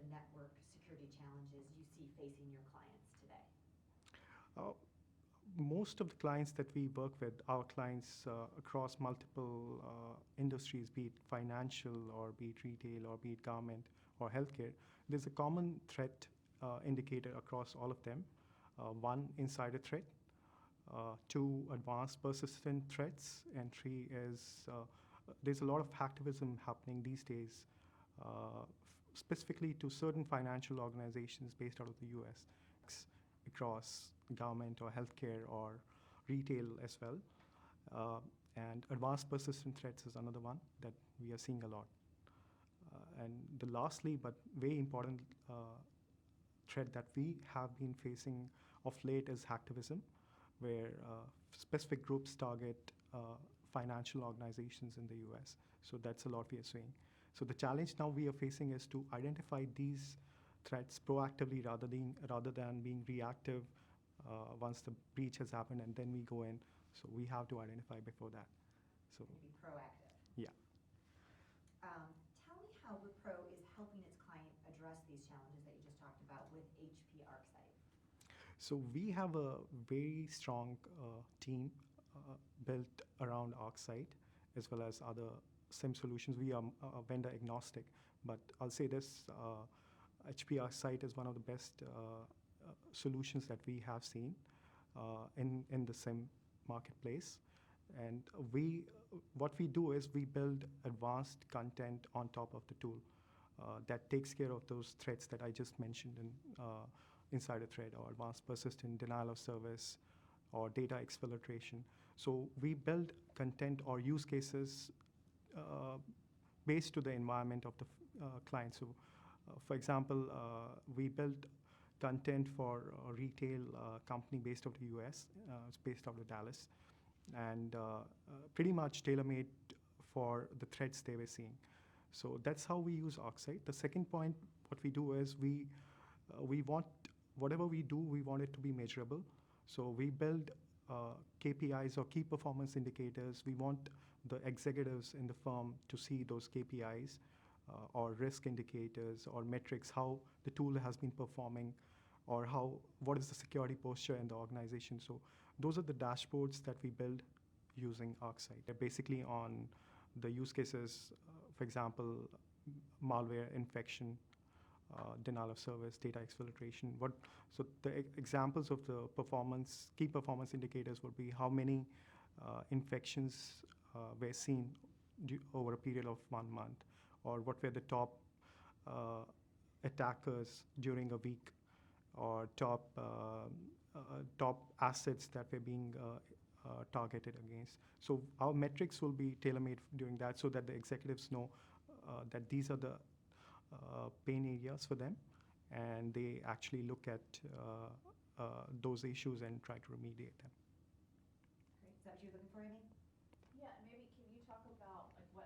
network security challenges you see facing your clients today? Uh, Most of the clients that we work with are clients across multiple industries, be it financial or be it retail or be it government or healthcare. There's a common threat indicator across all of them. One, insider threat. Two, advanced persistent threats. And three is there's a lot of hacktivism happening these days, specifically to certain financial organizations based out of the US, across government or healthcare or retail as well. And advanced persistent threats is another one that we are seeing a lot. And the lastly, but very important threat that we have been facing of late is hacktivism, where specific groups target financial organizations in the US. So that's a lot we are seeing. So the challenge now we are facing is to identify these threats proactively rather than being reactive once the breach has happened and then we go in. So we have to identify before that. So To be proactive. yeah. Tell me how Wipro is helping its client address these challenges that you just talked about with HP ArcSight. So we have a very strong team built around ArcSight as well as other SIM solutions. We are vendor agnostic, but I'll say this, HP ArcSight is one of the best solutions that we have seen in the SIM marketplace. And what we do is we build advanced content on top of the tool that takes care of those threats that I just mentioned in insider threat or advanced persistent denial of service or data exfiltration. So we build content or use cases based to the environment of the client. So for example, we built content for a retail company based out of the US. It's based out of Dallas, and pretty much tailor-made for the threats they were seeing. So that's how we use ArcSight. The second point, what we do is we want whatever we do, we want it to be measurable. So we build KPIs or key performance indicators. We want the executives in the firm to see those KPIs or risk indicators or metrics, how the tool has been performing, or what is the security posture in the organization. So those are the dashboards that we build using ArcSight. They're basically on the use cases, for example, malware infection, denial of service, data exfiltration. So the examples of the key performance indicators would be how many infections were seen over a period of 1 month, or what were the top attackers during a week, or top assets that were being targeted against. So our metrics will be tailor-made during that so that the executives know that these are the pain areas for them, and they actually look at those issues and try to remediate them. Great. Is that what you're looking for, Amy? Yeah, and maybe can you talk about like what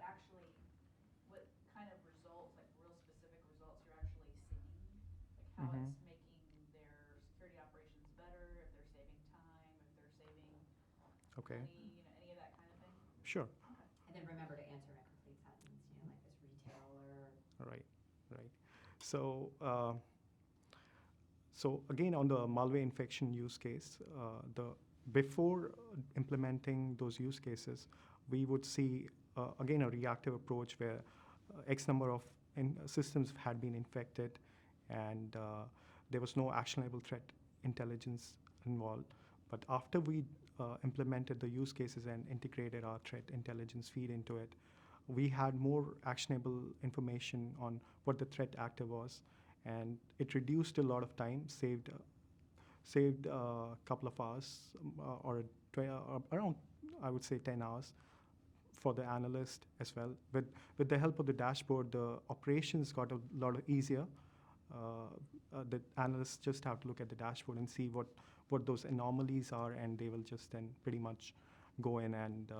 kind of results, like real specific results you're actually seeing, like how it's making their security operations better, if they're saving time, if they're saving money, any of that kind of thing? Sure. Okay. And then remember to answer in a complete sentence, like this retailer. Right. So again, on the malware infection use case, before implementing those use cases, we would see again a reactive approach where X number of systems had been infected, and there was no actionable threat intelligence involved. But after we implemented the use cases and integrated our threat intelligence feed into it, we had more actionable information on what the threat actor was, and it reduced a lot of time, saved a couple of hours, or around, I would say, 10 hours for the analyst as well. With the help of the dashboard, the operations got a lot easier. The analysts just have to look at the dashboard and see what those anomalies are, and they will just then pretty much go in and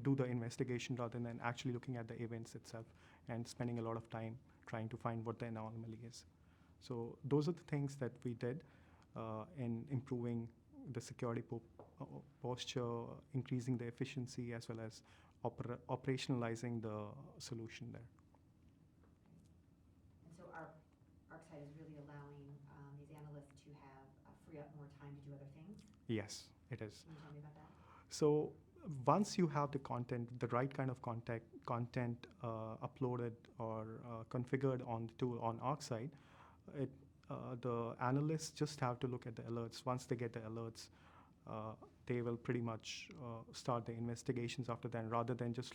do the investigation rather than actually looking at the events itself and spending a lot of time trying to find what the anomaly is. So those are the things that we did in improving the security posture, increasing the efficiency, as well as operationalizing the solution there. Yes, it is. Can you tell me about that? So once you have the content, the right kind of content uploaded or configured on the tool on ArcSight, it the analysts just have to look at the alerts. Once they get the alerts, they will pretty much start the investigations after that, rather than just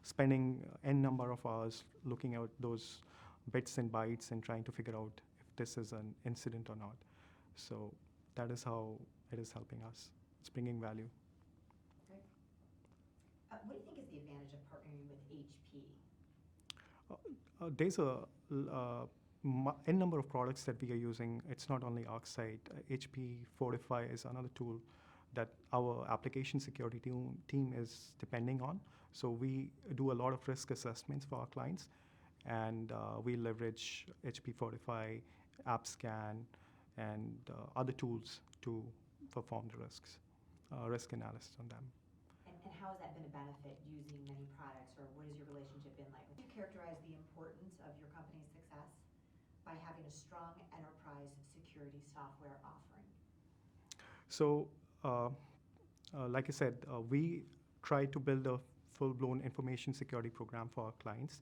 spending n number of hours looking at those bits and bytes and trying to figure out if this is an incident or not. So that is how it is helping us. It's bringing value. Great. What do you think is the advantage of partnering with HP? There's n number of products that we are using. It's not only ArcSight. HP Fortify is another tool that our application security team is depending on. So we do a lot of risk assessments for our clients, and we leverage HP Fortify, AppScan, and other tools to perform the risk analysis on them. And how has that been a benefit using many products, or what has your relationship been like? Would you characterize the importance of your company's success by having a strong enterprise security software offering? So, like I said, we try to build a full-blown information security program for our clients,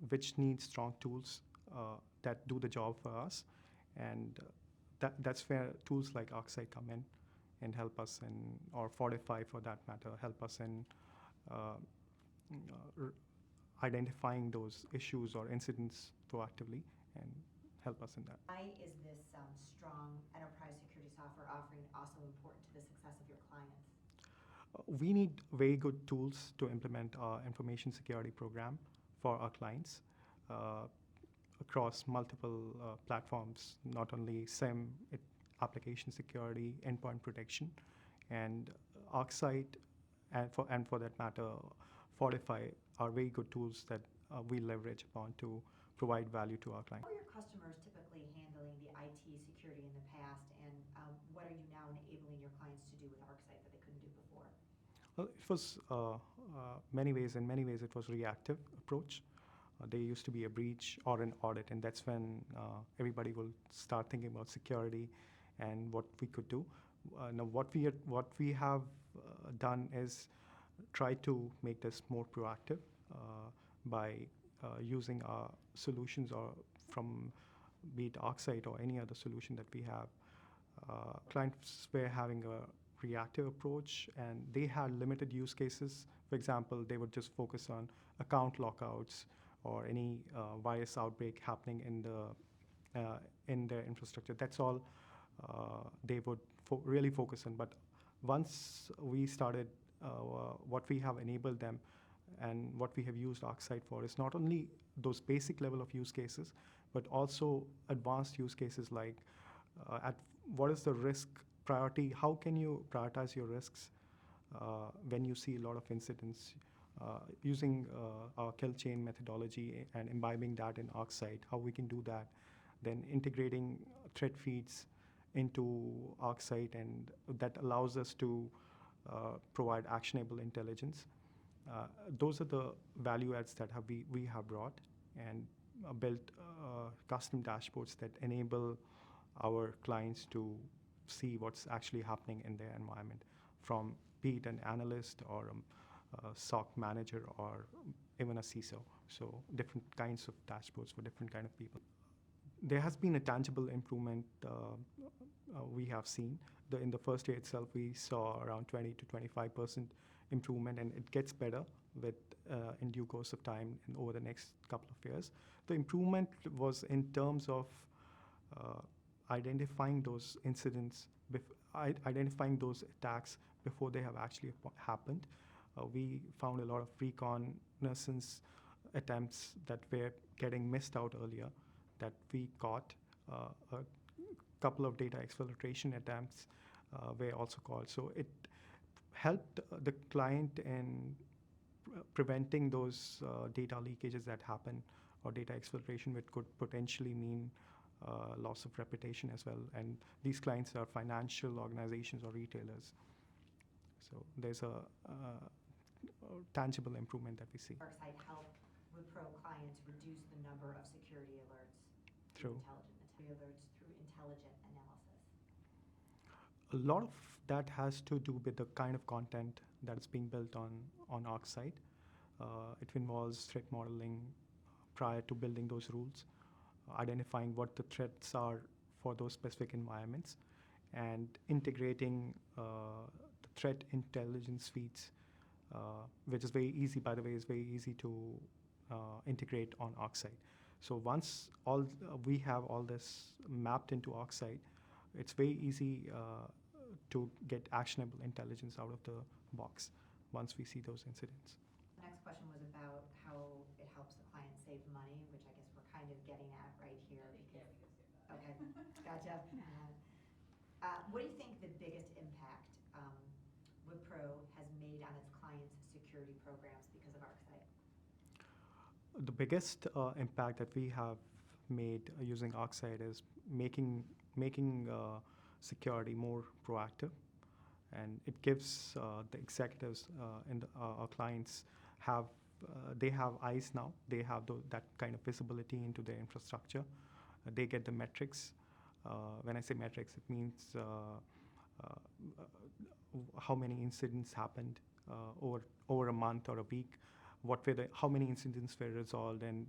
which needs strong tools that do the job for us. And that's where tools like ArcSight come in and help us or Fortify for that matter, help us in identifying those issues or incidents proactively and help us in that. Why is this strong enterprise security software offering also important to the success of your clients? We need very good tools to implement our information security program for our clients across multiple platforms, not only SIEM, application security, endpoint protection, and ArcSight, and for that matter, Fortify are very good tools that we leverage upon to provide value to our clients. How are your customers typically handling the IT security in the past, and what are you now enabling your clients to do with ArcSight that they couldn't do before? Well, it was in many ways, it was reactive approach. There used to be a breach or an audit, and that's when everybody will start thinking about security and what we could do. Now, what we have done is try to make this more proactive by using our solutions or from be it ArcSight or any other solution that we have. Clients were having a reactive approach, and they had limited use cases. For example, they would just focus on account lockouts or any virus outbreak happening in their infrastructure. That's all they would really focus on. But once we started, what we have enabled them and what we have used ArcSight for is not only those basic level of use cases, but also advanced use cases like at what is the risk priority, how can you prioritize your risks when you see a lot of incidents, using our kill chain methodology and imbibing that in ArcSight, how we can do that, then integrating threat feeds into ArcSight, and that allows us to provide actionable intelligence. Those are the value adds that we have brought and built custom dashboards that enable our clients to see what's actually happening in their environment, from be it an analyst or a SOC manager or even a CISO. So different kinds of dashboards for different kind of people. There has been a tangible improvement we have seen. In the first year itself, we saw around 20 to 25% improvement, and it gets better with in due course of time and over the next couple of years. The improvement was in terms of identifying those incidents, identifying those attacks before they have actually happened. We found a lot of reconnaissance attempts that were getting missed out earlier that we caught. A couple of data exfiltration attempts were also called. So it helped the client in preventing those data leakages that happen, or data exfiltration, which could potentially mean loss of reputation as well. And these clients are financial organizations or retailers. So there's a tangible improvement that we see. ArcSight help Wipro clients reduce the number of security alerts through intelligent analysis. A lot of that has to do with the kind of content that's being built on ArcSight. It involves threat modeling prior to building those rules, identifying what the threats are for those specific environments, and integrating the threat intelligence feeds, which is very easy, by the way, is very easy to integrate on ArcSight. So once we have all this mapped into ArcSight, it's very easy to get actionable intelligence out of the box once we see those incidents. The next question was about how it helps the client save money, which I guess we're kind of getting at right here. I think, yeah, Because, we can skip that. okay, gotcha. What do you think the biggest impact Wipro has made on its clients' security programs because of ArcSight? The biggest impact that we have made using ArcSight is making security more proactive, and it gives the executives and our clients have they have eyes now. They have that kind of visibility into their infrastructure. They get the metrics. When I say metrics, it means how many incidents happened over a month or a week, how many incidents were resolved, and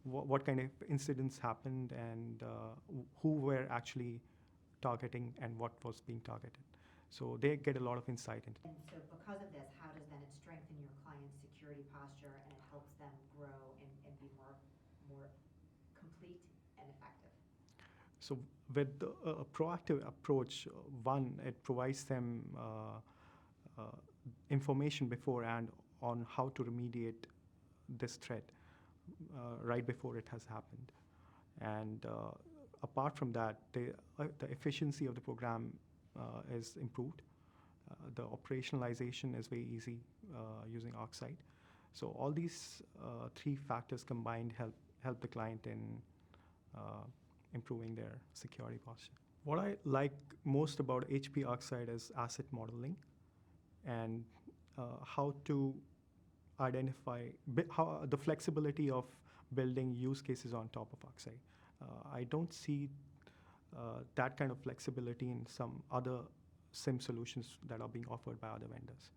what kind of incidents happened, and who were actually targeting and what was being targeted. So they get a lot of insight into. And so because of this, how does then it strengthen your client's security posture and it helps them grow and be more complete and effective? So with the proactive approach, one, it provides them information beforehand on how to remediate this threat right before it has happened. And apart from that, the efficiency of the program is improved. The operationalization is very easy using ArcSight. So all these three factors combined help the client in improving their security posture. What I like most about HP ArcSight is asset modeling and how to identify how the flexibility of building use cases on top of ArcSight. I don't see that kind of flexibility in some other SIM solutions that are being offered by other vendors.